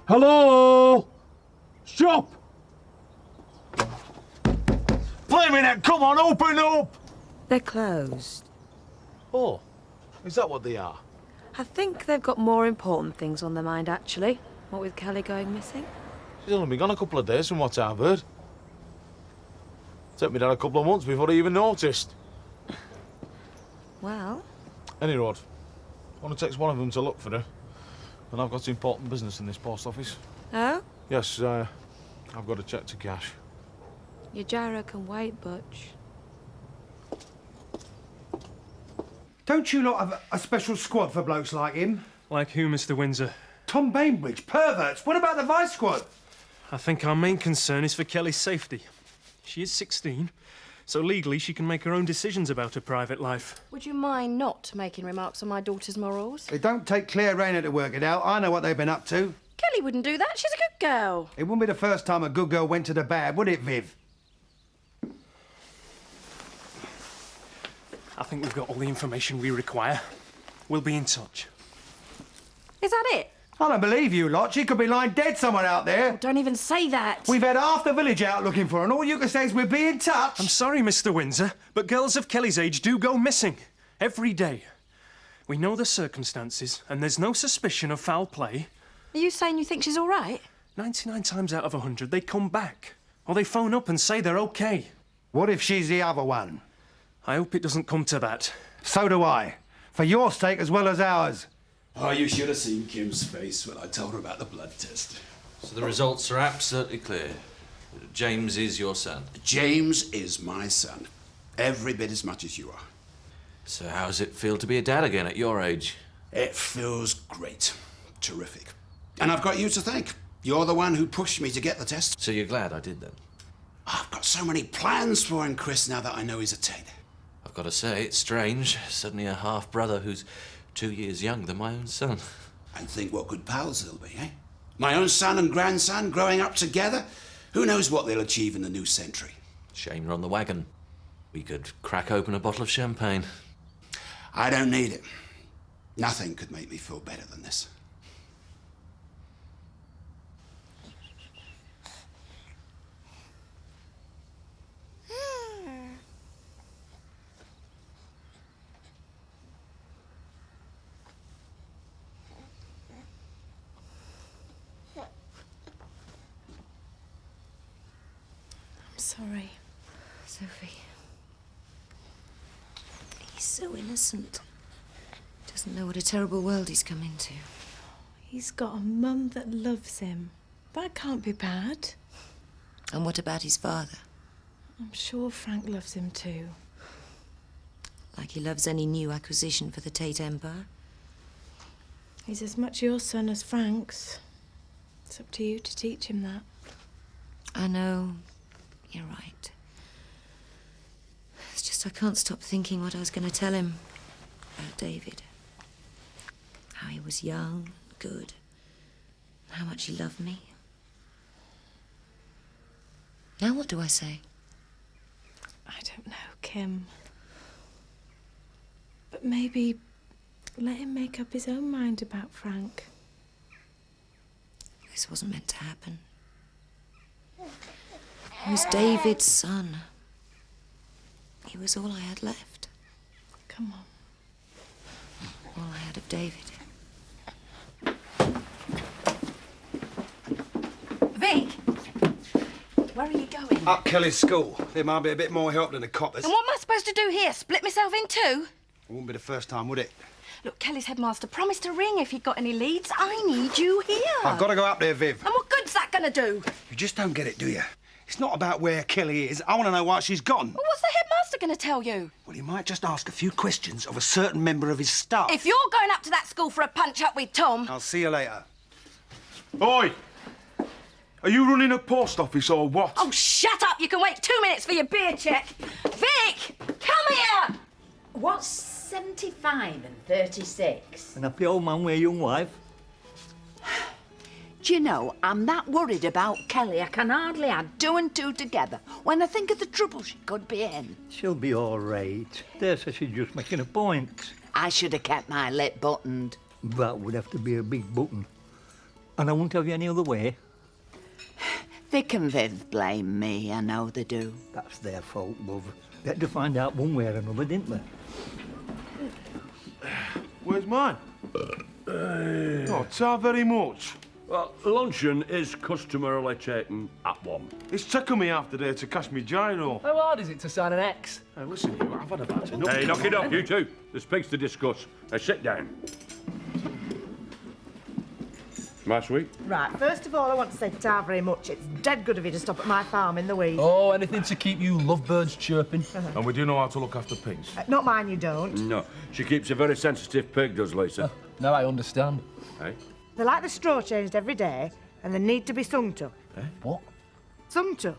Hello? Stop! Blimey now, come on, open up! They're closed. Oh, is that what they are? I think they've got more important things on their mind, actually. What with Kelly going missing? She's only been gone a couple of days from what I've heard. Took me down a couple of months before I even noticed. Well? Any road. Only takes one of them to look for her. And I've got important business in this post office. Oh? Yes, I've got a cheque to cash. Your gyro can wait, Butch. Don't you lot have a special squad for blokes like him? Like who, Mr. Windsor? Tom Bainbridge, perverts. What about the vice squad? I think our main concern is for Kelly's safety. She is 16, so legally she can make her own decisions about her private life. Would you mind not making remarks on my daughter's morals? It don't take Claire Rayner to work it out. I know what they've been up to. Kelly wouldn't do that. She's a good girl. It wouldn't be the first time a good girl went to the bad, would it, Viv? I think we've got all the information we require. We'll be in touch. Is that it? I don't believe you lot. She could be lying dead somewhere out there. Oh, don't even say that. We've had half the village out looking for her, and all you can say is we'll be in touch. I'm sorry, Mr. Windsor, but girls of Kelly's age do go missing. Every day. We know the circumstances, and there's no suspicion of foul play. Are you saying you think she's all right? 99 times out of 100, they come back. Or they phone up and say they're okay. What if she's the other one? I hope it doesn't come to that. So do I. For your sake as well as ours. Oh, you should have seen Kim's face when I told her about the blood test. So the results are absolutely clear. James is your son. James is my son. Every bit as much as you are. So how does it feel to be a dad again at your age? It feels great. Terrific. And I've got you to thank. You're the one who pushed me to get the test. So you're glad I did then? I've got so many plans for him, Chris, now that I know he's a teen. I've got to say, it's strange. Suddenly a half-brother who's 2 years younger than my own son. And think what good pals they'll be, eh? My own son and grandson growing up together. Who knows what they'll achieve in the new century? Shame you're on the wagon. We could crack open a bottle of champagne. I don't need it. Nothing could make me feel better than this. Sorry. Sophie. He's so innocent. Doesn't know what a terrible world he's come into. He's got a mum that loves him. That can't be bad. And what about his father? I'm sure Frank loves him too. Like he loves any new acquisition for the Tate Empire? He's as much your son as Frank's. It's up to you to teach him that. I know. You're right. It's just I can't stop thinking what I was going to tell him about David. How he was young, good, and how much he loved me. Now what do I say? I don't know, Kim. But maybe let him make up his own mind about Frank. This wasn't meant to happen. He was David's son. He was all I had left. Come on. All I had of David. Vic! Where are you going? Up Kelly's school. There might be a bit more help than the coppers. And what am I supposed to do here? Split myself in two? It wouldn't be the first time, would it? Look, Kelly's headmaster promised to ring if you'd got any leads. I need you here. I've got to go up there, Viv. And what good's that gonna do? You just don't get it, do you? It's not about where Kelly is. I want to know why she's gone. Well, what's the headmaster gonna tell you? Well, he might just ask a few questions of a certain member of his staff. If you're going up to that school for a punch-up with Tom... I'll see you later. Oi! Are you running a post office or what? Oh, shut up! You can wait 2 minutes for your beer check. Vic! Come here! What's 75 and 36? And a the old man with a young wife. Do you know, I'm that worried about Kelly, I can hardly add 2 and 2 together when I think of the trouble she could be in. She'll be all right. Dare say she's just making a point. I should have kept my lip buttoned. That would have to be a big button. And I won't have you any other way. Vic and Viv blame me, I know they do. That's their fault, love. They had to find out one way or another, didn't they? Where's mine? Oh, ta very much. Well, luncheon is customarily taken at 1. It's taken me half the day to cash me gyro. How hard is it to sign an X? Hey, listen, you, I've had about enough. Hey, knock it off, you two. There's pigs to discuss. Now, sit down. My sweet? Right, first of all, I want to say ta very much. It's dead good of you to stop at my farm in the week. Oh, anything to keep you lovebirds chirping. And we do know how to look after pigs. Not mine, you don't. No, she keeps a very sensitive pig, does Lisa. Now I understand. Hey? They like the straw changed every day, and they need to be sung to. Eh? What? Sung to.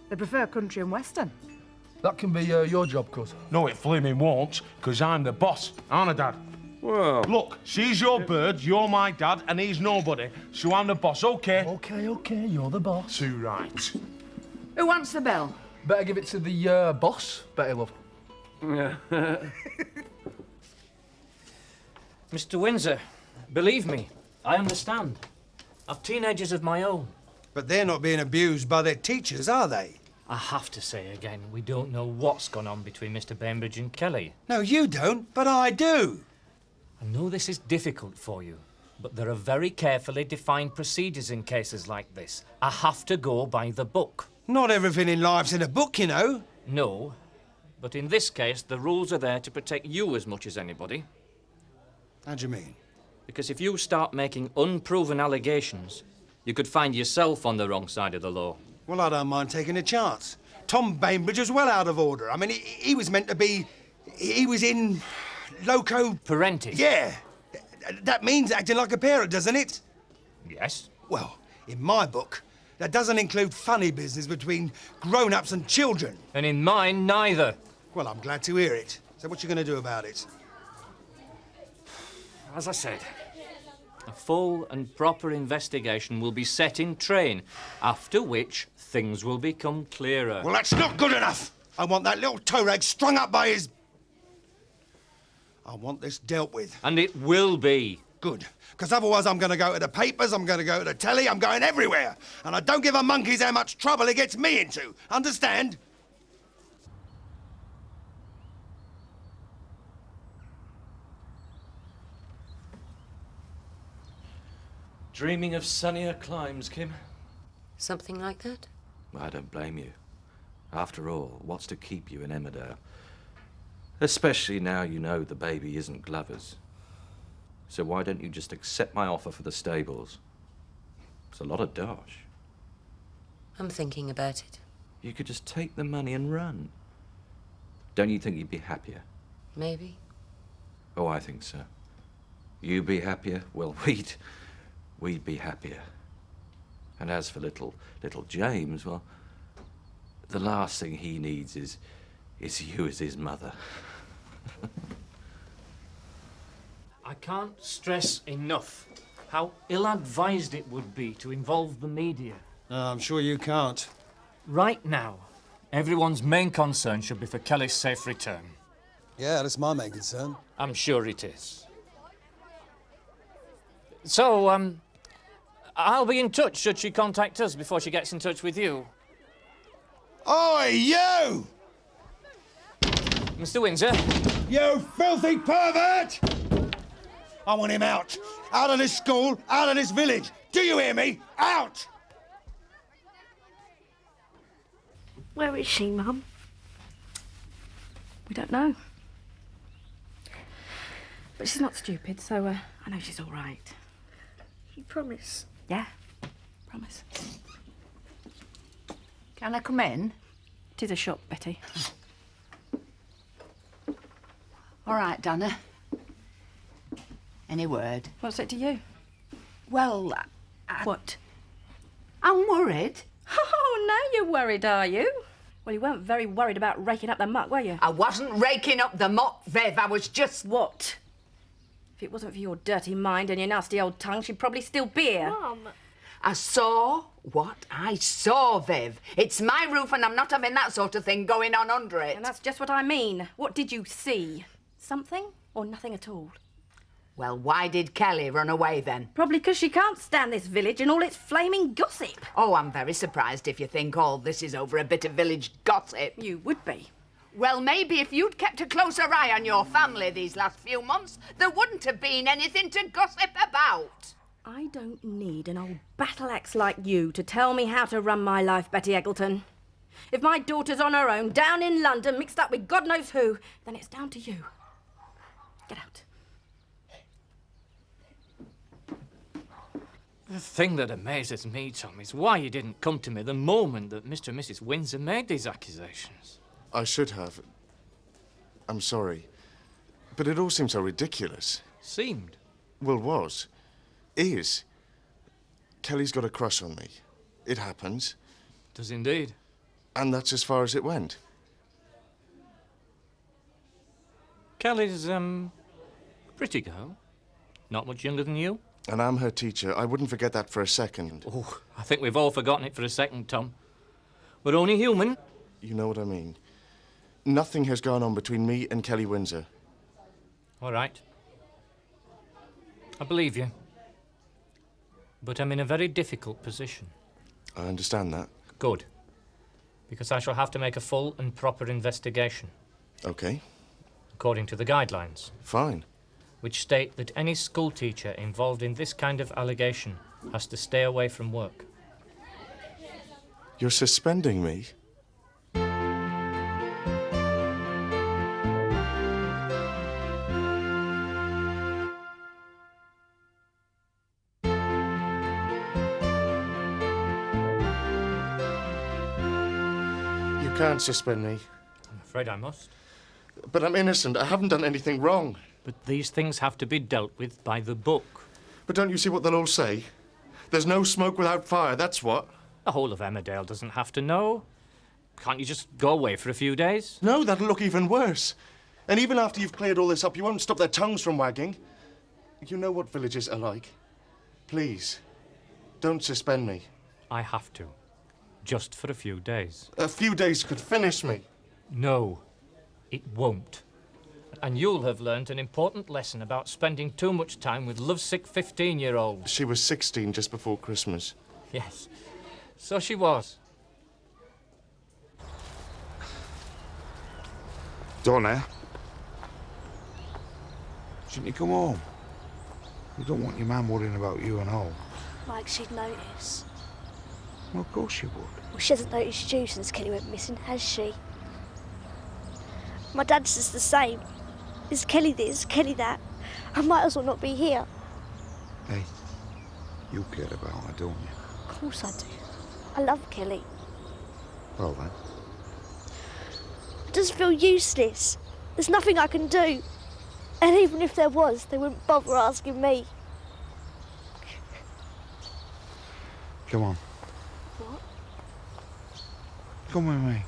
They prefer country and western. That can be your job, cuz. No, it flaming won't, because I'm the boss, aren't I, Dad? Well... Look, she's your bird, you're my dad, and he's nobody, so I'm the boss, OK? OK, you're the boss. Too right. Who wants the bell? Better give it to the boss, Betty, love. Mr. Windsor, believe me, I understand. I've teenagers of my own. But they're not being abused by their teachers, are they? I have to say again, we don't know what's gone on between Mr. Bainbridge and Kelly. No, you don't, but I do. I know this is difficult for you, but there are very carefully defined procedures in cases like this. I have to go by the book. Not everything in life's in a book, you know. No, but in this case, the rules are there to protect you as much as anybody. How do you mean? Because if you start making unproven allegations, you could find yourself on the wrong side of the law. Well, I don't mind taking a chance. Tom Bainbridge was well out of order. I mean, he was meant to be... He was in... loco... Parentis? Yeah. That means acting like a parent, doesn't it? Yes. Well, in my book, that doesn't include funny business between grown-ups and children. And in mine, neither. Well, I'm glad to hear it. So what you going to do about it? As I said, a full and proper investigation will be set in train, after which things will become clearer. Well, that's not good enough. I want that little toe rag strung up by his... I want this dealt with. And it will be. Good. Because otherwise I'm going to go to the papers, I'm going to go to the telly, I'm going everywhere. And I don't give a monkey's how much trouble it gets me into. Understand? Dreaming of sunnier climes, Kim? Something like that? I don't blame you. After all, what's to keep you in Emmerdale? Especially now you know the baby isn't Glover's. So why don't you just accept my offer for the stables? It's a lot of dosh. I'm thinking about it. You could just take the money and run. Don't you think you'd be happier? Maybe. Oh, I think so. You be happier? Well, we'd be happier. And as for little James, well, the last thing he needs is you as his mother. I can't stress enough how ill-advised it would be to involve the media. No, I'm sure you can't. Right now, everyone's main concern should be for Kelly's safe return. Yeah, that's my main concern. I'm sure it is. So, I'll be in touch should she contact us before she gets in touch with you. Oi, you! Mr. Windsor? You filthy pervert! I want him out. Out of this school, out of this village. Do you hear me? Out! Where is she, Mum? We don't know. But she's not stupid, so I know she's all right. You promise? Yeah, promise. Can I come in? It is a shop, Betty. All right, Donna. Any word? What's it to you? Well, What? I'm worried. Oh, now you're worried, are you? Well, you weren't very worried about raking up the muck, were you? I wasn't raking up the muck, Viv. I was just... What? If it wasn't for your dirty mind and your nasty old tongue, she'd probably still be here. Mum. I saw what I saw, Viv. It's my roof and I'm not having that sort of thing going on under it. And that's just what I mean. What did you see? Something or nothing at all? Well, why did Kelly run away then? Probably because she can't stand this village and all its flaming gossip. Oh, I'm very surprised if you think all this is over a bit of village gossip. You would be. Well, maybe if you'd kept a closer eye on your family these last few months, there wouldn't have been anything to gossip about. I don't need an old battle axe like you to tell me how to run my life, Betty Eggleton. If my daughter's on her own, down in London, mixed up with God knows who, then it's down to you. Get out. The thing that amazes me, Tom, is why you didn't come to me the moment that Mr. and Mrs. Windsor made these accusations. I should have. I'm sorry. But it all seemed so ridiculous. Seemed? Well, was. Is. Kelly's got a crush on me. It happens. Does indeed. And that's as far as it went. Kelly's, pretty girl. Not much younger than you. And I'm her teacher. I wouldn't forget that for a second. Oh, I think we've all forgotten it for a second, Tom. We're only human. You know what I mean. Nothing has gone on between me and Kelly Windsor. All right. I believe you. But I'm in a very difficult position. I understand that. Good. Because I shall have to make a full and proper investigation. Okay. According to the guidelines. Fine. Which state that any schoolteacher involved in this kind of allegation has to stay away from work. You're suspending me? You can't suspend me. I'm afraid I must. But I'm innocent. I haven't done anything wrong. But these things have to be dealt with by the book. But don't you see what they'll all say? There's no smoke without fire, that's what. The whole of Emmerdale doesn't have to know. Can't you just go away for a few days? No, that'll look even worse. And even after you've cleared all this up, you won't stop their tongues from wagging. You know what villages are like. Please, don't suspend me. I have to. Just for a few days. A few days could finish me. No, it won't. And you'll have learnt an important lesson about spending too much time with lovesick 15-year-olds. She was 16 just before Christmas. Yes, so she was. Donna, shouldn't you come home? You don't want your man worrying about you and all. Like she'd notice. Well, of course she would. Well, she hasn't noticed you since Kelly went missing, has she? My dad says the same. Is Kelly this, Kelly that? I might as well not be here. Hey, you care about her, don't you? Of course I do. I love Kelly. Well then. I just feel useless. There's nothing I can do. And even if there was, they wouldn't bother asking me. Come on. What? Come with me.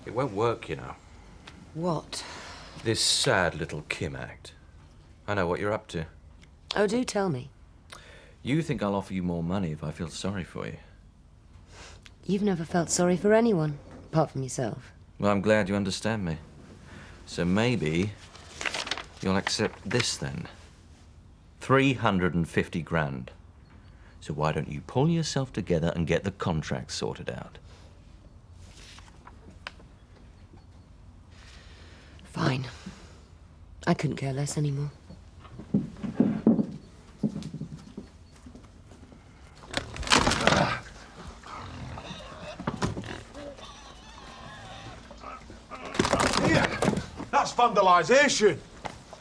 It won't work, you know. What? This sad little Kim act. I know what you're up to. Oh, do tell me. You think I'll offer you more money if I feel sorry for you. You've never felt sorry for anyone, apart from yourself. Well, I'm glad you understand me. So maybe you'll accept this then. 350 grand. So why don't you pull yourself together and get the contract sorted out? Fine. I couldn't care less anymore. That's vandalisation.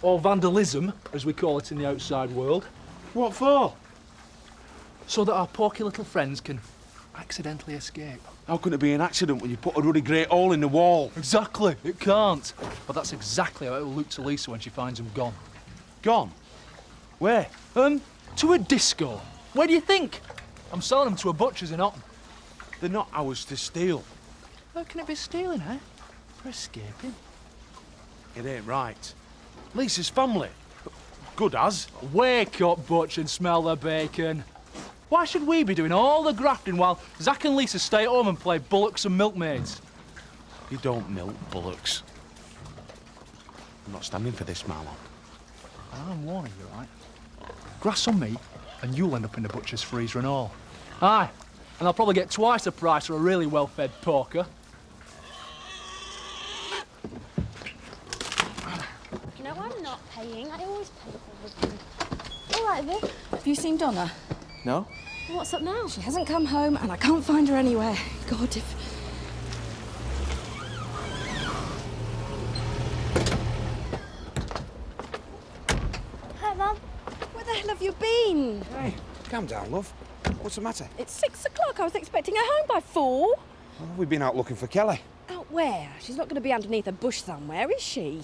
Or vandalism, as we call it in the outside world. What for? So that our porky little friends can accidentally escape. How can it be an accident when you put a ruddy great hole in the wall? Exactly, it can't. But that's exactly how it will look to Lisa when she finds them gone. Gone? Where? To a disco. Where do you think? I'm selling them to a butcher's in Otten. They're not ours to steal. How can it be stealing, eh? For escaping. It ain't right. Lisa's family. Good as. Wake up, Butch, and smell the bacon. Why should we be doing all the grafting while Zach and Lisa stay at home and play bullocks and milkmaids? You don't milk bullocks. I'm not standing for this, Marlon. I'm warning you, right? Grass on me, and you'll end up in the butcher's freezer and all. Aye, and I'll probably get twice the price for a really well-fed porker. No, I'm not paying. I always pay for everything. All right, Vic. Have you seen Donna? No? What's up now? She hasn't come home, and I can't find her anywhere. God, if... Hi, Mum. Where the hell have you been? Hey, calm down, love. What's the matter? It's 6 o'clock. I was expecting her home by 4. Oh, we've been out looking for Kelly. Out where? She's not going to be underneath a bush somewhere, is she?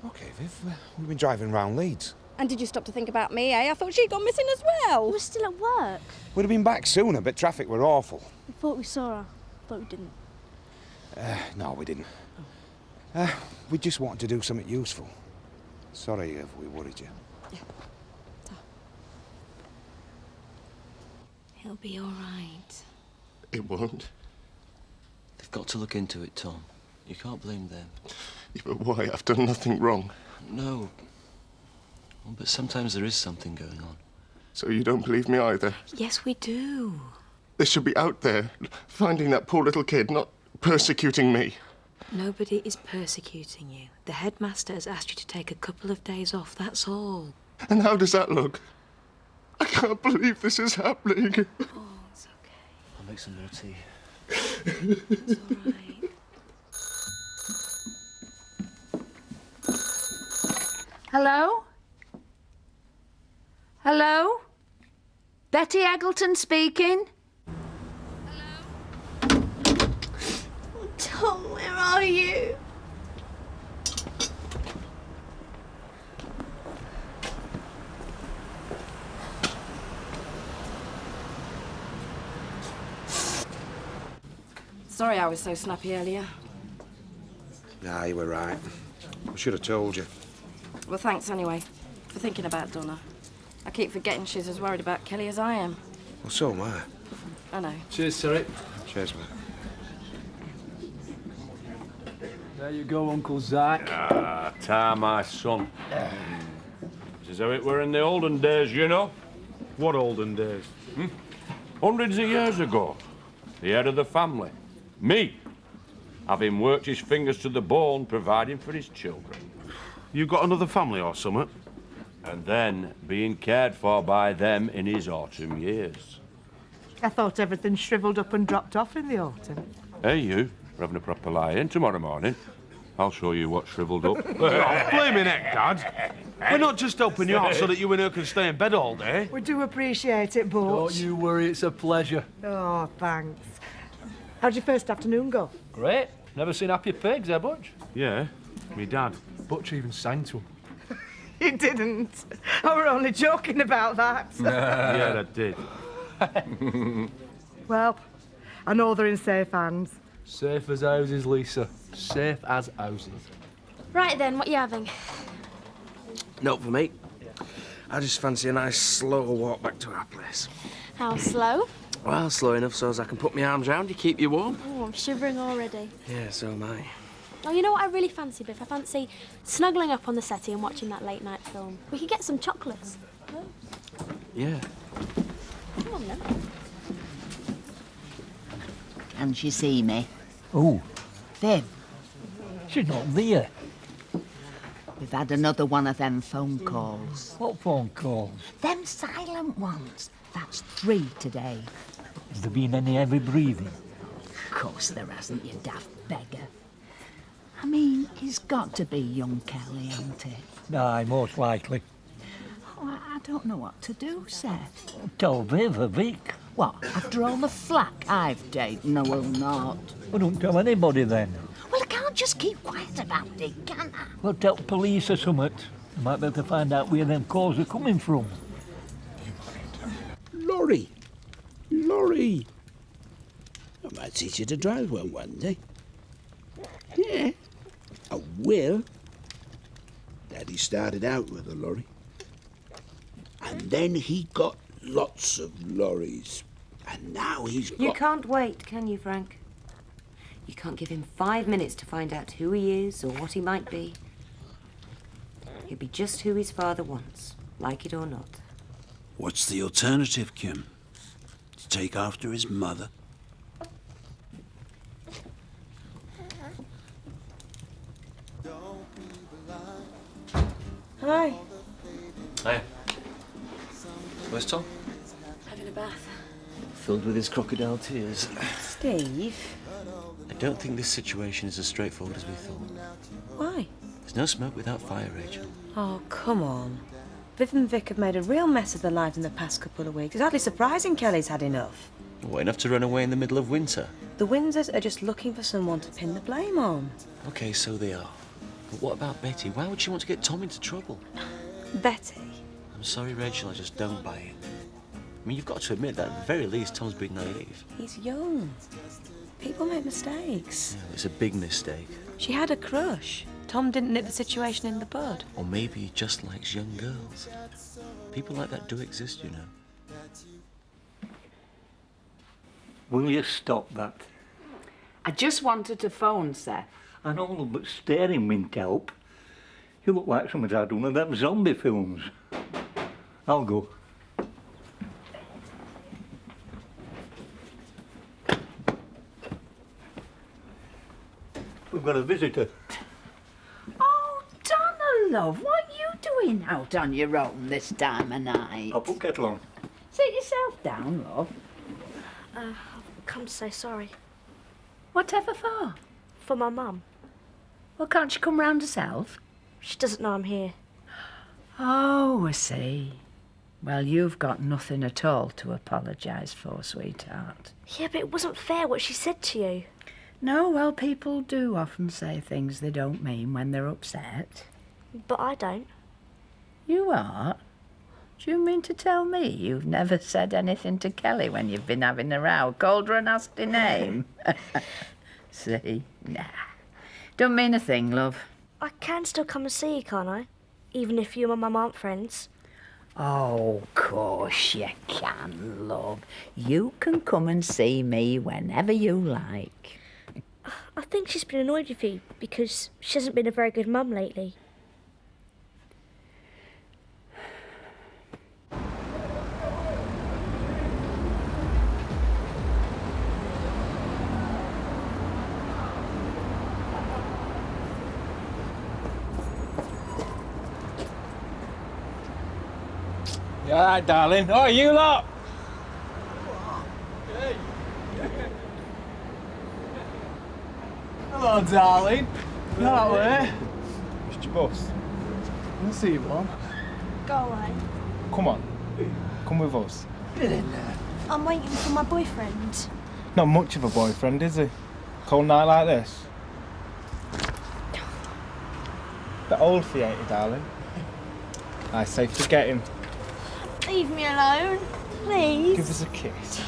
OK, Viv, we've been driving round Leeds. And did you stop to think about me, eh? I thought she'd gone missing as well. We're still at work. We'd have been back sooner, but traffic were awful. We thought we saw her, but we didn't. No, we didn't. We just wanted to do something useful. Sorry if we worried you. He'll be all right. It won't. They've got to look into it, Tom. You can't blame them. Yeah, but why? I've done nothing wrong. No. Well, but sometimes there is something going on. So you don't believe me either? Yes, we do. They should be out there, finding that poor little kid, not persecuting me. Nobody is persecuting you. The headmaster has asked you to take a couple of days off, that's all. And how does that look? I can't believe this is happening. Oh, it's okay. I'll make some more tea. It's all right. Hello? Hello? Betty Eggleton speaking? Tom, where are you? Sorry I was so snappy earlier. Nah, you were right. I should have told you. Well, thanks anyway for thinking about Donna. I keep forgetting she's as worried about Kelly as I am. Well, so am I. I know. Cheers, Terry. Cheers, mate. There you go, Uncle Zach. Ah, Tar, my son. This is how it were in the olden days, you know. What olden days? Hundreds of years ago. The head of the family. Me. Having worked his fingers to the bone, providing for his children. You got another family or something? And then being cared for by them in his autumn years. I thought everything shrivelled up and dropped off in the autumn. Hey, you. We're having a proper lie-in tomorrow morning. I'll show you what's shrivelled up. Blaming heck, Dad. We're not just helping you out so that you and her can stay in bed all day. We do appreciate it, Butch. Don't you worry, it's a pleasure. Oh, thanks. How'd your first afternoon go? Great. Never seen happier pigs, eh, Butch? Yeah, me dad. Butch even sang to him. You didn't. I were only joking about that. Yeah, I did. Well, I know they're in safe hands. Safe as houses, Lisa. Safe as houses. Right then, what are you having? Not for me. I just fancy a nice slow walk back to our place. How slow? Well, slow enough so as I can put my arms round you, keep you warm. Oh, I'm shivering already. Yeah, so am I. Oh, you know what I really fancy, Biff? I fancy snuggling up on the settee and watching that late night film. We could get some chocolates. Yeah. Come on then. Can she see me? Oh, Viv, she's not there. we've had another one of them phone calls. What phone calls? Them silent ones. That's 3 today. Has there been any heavy breathing? Of course there hasn't, you daft beggar. I mean, he's got to be young Kelly, hasn't he? Aye, most likely. Oh, I don't know what to do, Seth. Tell Viv or Vic. What, after all the flack I've taken? No, will not. Well, don't tell anybody then. Well, I can't just keep quiet about it, can I? Well, tell police or something. They might be able to find out where them calls are coming from. Laurie! Laurie! I might teach you to drive one day. Yeah, I will. Daddy started out with a lorry. And then he got Lots of lorries. And now he's got... You can't wait, can you, Frank? You can't give him 5 minutes to find out who he is or what he might be. He'll be just who his father wants, like it or not. What's the alternative, Kim? To take after his mother? Hi. Hiya. Where's Tom? Having a bath. Filled with his crocodile tears. Steve? I don't think this situation is as straightforward as we thought. Why? There's no smoke without fire, Rachel. Oh, come on. Viv and Vic have made a real mess of their lives in the past couple of weeks. It's hardly surprising Kelly's had enough. What, enough to run away in the middle of winter? The Windsors are just looking for someone to pin the blame on. Okay, so they are. But what about Betty? Why would she want to get Tom into trouble? Betty? I'm sorry, Rachel, I just don't buy it. I mean, you've got to admit that at the very least Tom's been naive. He's young. People make mistakes. Yeah, it's a big mistake. She had a crush. Tom didn't nip the situation in the bud. Or maybe he just likes young girls. People like that do exist, you know. Will you stop that? I just wanted to phone, Seth. I know, but staring won't help. You look like someone's had one of them zombie films. I'll go. We've got a visitor. Oh, Donna, love, what are you doing out on your own this time of night? I'll put kettle on. Sit yourself down, love. I've come to say sorry. Whatever for? For my mum. Well, can't she come round herself? She doesn't know I'm here. Oh, I see. Well, you've got nothing at all to apologise for, sweetheart. Yeah, but it wasn't fair what she said to you. No, well, people do often say things they don't mean when they're upset. But I don't. You are? Do you mean to tell me you've never said anything to Kelly when you've been having a row? Called her a nasty name? See? Nah. Don't mean a thing, love. I can still come and see you, can't I? Even if you and my mum aren't friends. Oh, of course you can, love. You can come and see me whenever you like. I think she's been annoyed with you because she hasn't been a very good mum lately. You all right, darling? Oh, you lot! Hello, darling. You all right, way? Missed your bus. I'll see you, Mum. Go away. Come on. Come with us. Get in there. I'm waiting for my boyfriend. Not much of a boyfriend, is he? Cold night like this. Bit old for you, ain't you, darling? I say forget him. Leave me alone, please. Give us a kiss.